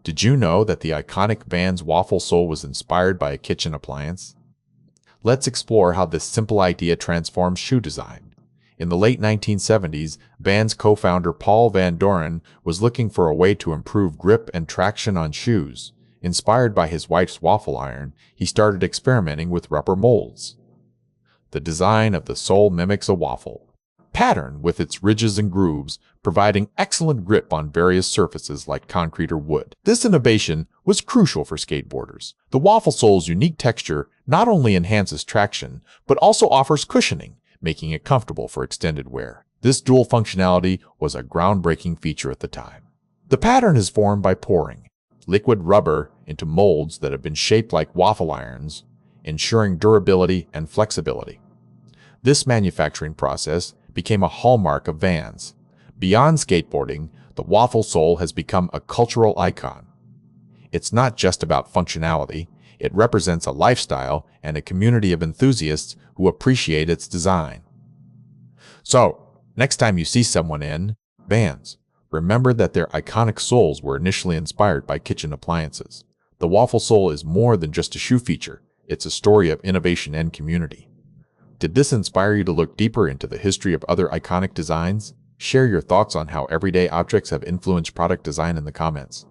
Did you know that the iconic Vans waffle sole was inspired by a kitchen appliance? Let's explore how this simple idea transforms shoe design. In the late 1970s, Vans co-founder Paul Van Doren was looking for a way to improve grip and traction on shoes. Inspired by his wife's waffle iron, he started experimenting with rubber molds. The design of the sole mimics a waffle pattern with its ridges and grooves, providing excellent grip on various surfaces like concrete or wood. This innovation was crucial for skateboarders. The waffle sole's unique texture not only enhances traction, but also offers cushioning, making it comfortable for extended wear. This dual functionality was a groundbreaking feature at the time. The pattern is formed by pouring liquid rubber into molds that have been shaped like waffle irons, ensuring durability and flexibility. This manufacturing process became a hallmark of Vans. Beyond skateboarding, the waffle sole has become a cultural icon. It's not just about functionality, it represents a lifestyle and a community of enthusiasts who appreciate its design. So, next time you see someone in Vans, remember that their iconic soles were initially inspired by kitchen appliances. The waffle sole is more than just a shoe feature, it's a story of innovation and community. Did this inspire you to look deeper into the history of other iconic designs? Share your thoughts on how everyday objects have influenced product design in the comments.